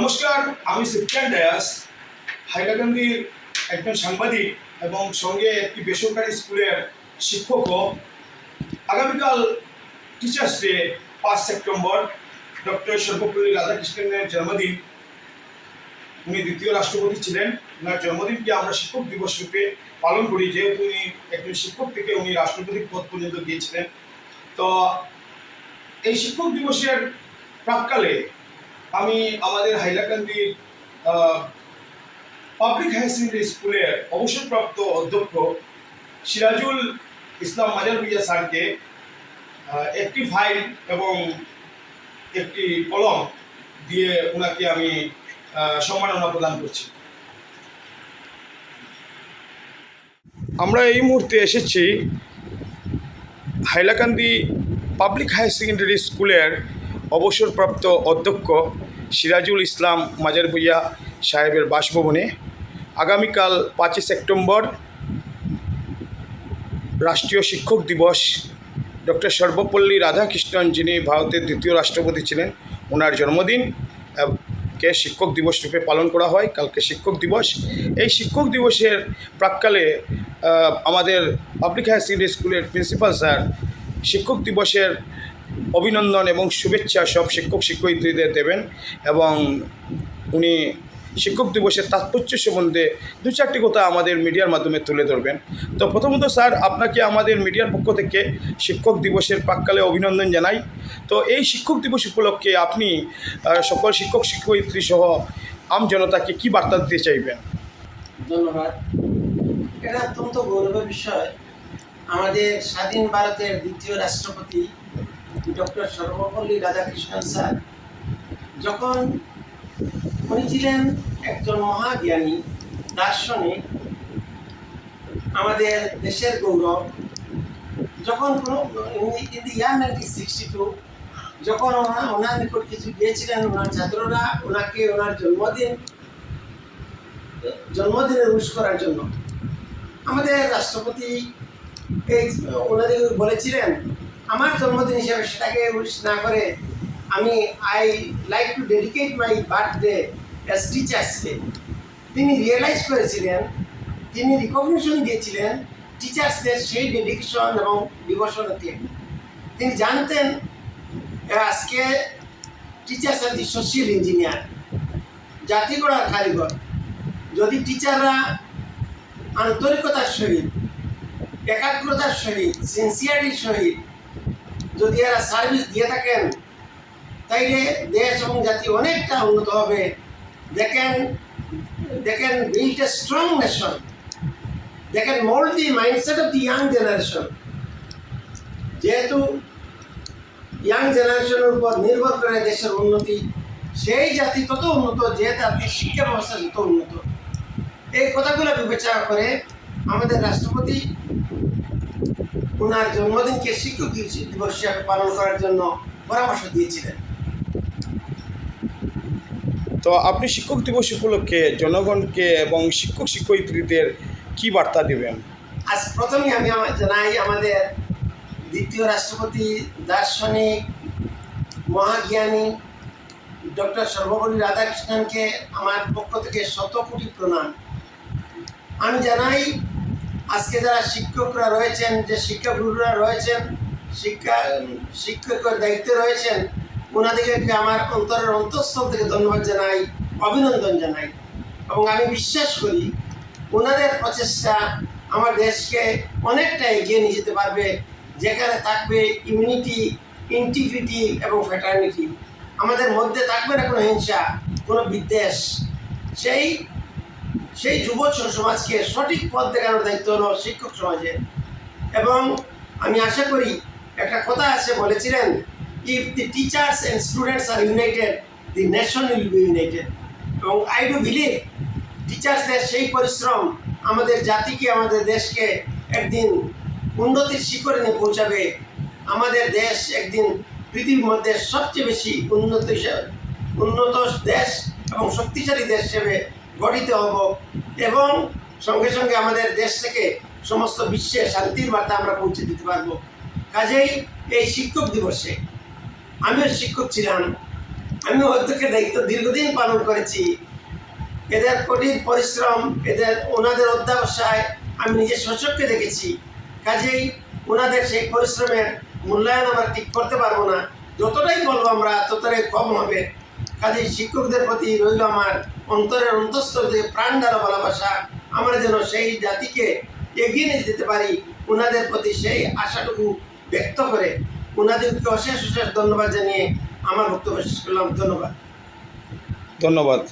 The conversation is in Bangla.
নমস্কার, আমি সিপ্রিয়ান ডায়াস, হাইলাকান্দির একজন সাংবাদিক এবং সঙ্গে একটি বেসরকারি স্কুলের শিক্ষকও। আগামীকাল teachers day 5 September, doctor Sarvepalli রাধাকৃষ্ণনের জন্মদিন। উনি দ্বিতীয় রাষ্ট্রপতি ছিলেন। ওনার জন্মদিনকে আমরা শিক্ষক দিবস রূপে পালন করি, যেহেতু উনি একজন শিক্ষক থেকে উনি রাষ্ট্রপতির পদ পর্যন্ত গিয়েছিলেন। তো এই শিক্ষক দিবসের প্রাক্কালে আমি আমাদের হাইলাকান্দির পাবলিক হায়ার সেকেন্ডারি স্কুলের অবসরপ্রাপ্ত অধ্যক্ষ সিরাজুল ইসলাম মাজার ভুইয়া স্যারকে একটি ফাইল এবং একটি কলম দিয়ে ওনাকে আমি সম্মাননা প্রদান করছি। আমরা এই মুহূর্তে এসেছি হাইলাকান্দি পাবলিক হায়ার সেকেন্ডারি স্কুলের অবসরপ্রাপ্ত অধ্যক্ষ সিরাজুল ইসলাম মাজার ভুইয়া সাহেবের বাসভবনে। আগামীকাল 5 সেপ্টেম্বর রাষ্ট্রীয় শিক্ষক দিবস। ডক্টর সর্বপল্লী রাধাকৃষ্ণন, যিনি ভারতের দ্বিতীয় রাষ্ট্রপতি ছিলেন, ওনার জন্মদিন কে শিক্ষক দিবস রূপে পালন করা হয়। কালকে শিক্ষক দিবস। এই শিক্ষক দিবসের প্রাক্কালে আমাদের পাবলিক হায়ার সেকেন্ডারি স্কুলের প্রিন্সিপাল স্যার শিক্ষক দিবসের অভিনন্দন এবং শুভেচ্ছা সব শিক্ষক শিক্ষয়িত্রীদের দেবেন এবং উনি শিক্ষক দিবসের তাৎপর্য সম্বন্ধে 2-4টি কথা আমাদের মিডিয়ার মাধ্যমে তুলে ধরবেন। তো প্রথমত স্যার, আপনাকে আমাদের মিডিয়ার পক্ষ থেকে শিক্ষক দিবসের প্রাক্কালে অভিনন্দন জানাই। তো এই শিক্ষক দিবস উপলক্ষে আপনি সকল শিক্ষক শিক্ষয়িত্রী সহ আম জনতাকে কী বার্তা দিতে চাইবেন? ধন্যবাদ। এটা অত্যন্ত গৌরবের বিষয়। আমাদের স্বাধীন ভারতের দ্বিতীয় রাষ্ট্রপতি ডক্টর সর্বপল্লী রাধাকৃষ্ণন স্যার, যখন উনি ছিলেন একজন মহাজ্ঞানী দার্শনিক, আমাদের দেশের গৌরব, যখন ইন দি ইয়ার 1962 যখন ওনার নিকট কিছু গিয়েছিলেন ওনার ছাত্ররা ওনাকে ওনার জন্মদিনে উইশ করার জন্য, আমাদের রাষ্ট্রপতি ওনাদের বলেছিলেন আমার জন্মদিন হিসাবে সেটাকে উইশ না করে আমি I like to dedicate my birthday as teachers day. তিনি রিয়েলাইজ করেছিলেন, তিনি রিকগনিশন দিয়েছিলেন টিচার্সদের সেই ডেডিকেশন এবং ডিভোশনকে। তিনি জানতেন আজকে টিচার্স আর দি সোশিয়াল ইঞ্জিনিয়ার, জাতি গড়ার কারিগর। যদি টিচাররা আন্তরিকতার সহিত, একাগ্রতার সহিত, সিনসিয়ারিটির সহিত যদি এরা সার্ভিস দিয়ে থাকেন, তাইলে দেশ এবং জাতি অনেকটা উন্নত হবে। দেখেন বিল্ড এ স্ট্রং নেশন, দেখেন mould the mindset of the young generation. যেহেতু ইয়াং জেনারেশনের উপর নির্ভর করে দেশের উন্নতি, সেই জাতি তত উন্নত, যে জাতির শিক্ষা ব্যবস্থা তত উন্নত। এই কথাগুলো বিবেচনা করে আমাদের রাষ্ট্রপতি ওনার জন্মদিনকে শিক্ষক দিবস হিসাবে পালন করার জন্য পরামর্শ দিয়েছিলেন। তো আপনি শিক্ষক দিবস উপলক্ষে জনগণকে এবং শিক্ষক শিক্ষয়িত্রীদের কী বার্তা দেবেন? আজ প্রথমেই আমি জানাই আমাদের দ্বিতীয় রাষ্ট্রপতি, দার্শনিক, মহাজ্ঞানী ডক্টর সর্বপল্লী রাধাকৃষ্ণনকে আমার পক্ষ থেকে 100 কোটি প্রণাম। আমি জানাই আজকে যারা শিক্ষকরা রয়েছেন, যে শিক্ষাগুরুরা রয়েছেন, শিক্ষকের দায়িত্বে রয়েছেন, ওনাদেরকে আমার অন্তরের অন্তঃস্থল থেকে ধন্যবাদ জানাই, অভিনন্দন জানাই। এবং আমি বিশ্বাস করি ওনাদের প্রচেষ্টা আমার দেশকে অনেকটা এগিয়ে নিয়ে যেতে পারবে, যেখানে থাকবে ইউনিটি, ইন্টিগ্রিটি এবং ফ্র্যাটার্নিটি। আমাদের মধ্যে থাকবে না কোনো হিংসা, কোনো বিদ্বেষ। সেই যুব সমাজকে সঠিক পথ দেখানোর দায়িত্ব হলো শিক্ষক সমাজের। এবং আমি আশা করি, একটা কথা আছে, বলেছিলেন, if the teachers and students are united, the nation will be united. এবং আই ডু বিলিভ টিচার্সদের সেই পরিশ্রম আমাদের জাতিকে, আমাদের দেশকে একদিন উন্নতির শিখরে নিয়ে পৌঁছাবে। আমাদের দেশ একদিন পৃথিবীর মধ্যে সবচেয়ে বেশি উন্নত দেশ এবং শক্তিশালী দেশ হিসেবে গঠিত হব। এবং সঙ্গে সঙ্গে আমাদের দেশ থেকে সমস্ত বিশ্বে শান্তির বার্তা আমরা পৌঁছে দিতে পারবো। কাজেই এই শিক্ষক দিবসে, আমিও শিক্ষক ছিলাম, আমি অধ্যক্ষের দায়িত্ব দীর্ঘদিন পালন করেছি। এদের কঠিন পরিশ্রম, ওনাদের অধ্যাবসায় আমি নিজের স্বচক্ষে দেখেছি। কাজেই ওনাদের সেই পরিশ্রমের মূল্যায়ন আমরা ঠিক করতে পারবো না। যতটাই বলবো আমরা ততটাই কম হবে। কাজেই শিক্ষকদের প্রতি রইল আমার অন্তরের অন্তঃস্থল থেকে প্রাণ দ্বারা ভালোবাসা। আমরা যেন সেই জাতিকে এগিয়ে নিয়ে যেতে পারি, ওনাদের প্রতি সেই আশাটুকু ব্যক্ত করে ওনাদেরকে অশেষ অশেষ ধন্যবাদ জানিয়ে আমার বক্তব্য শেষ করলাম। ধন্যবাদ। ধন্যবাদ।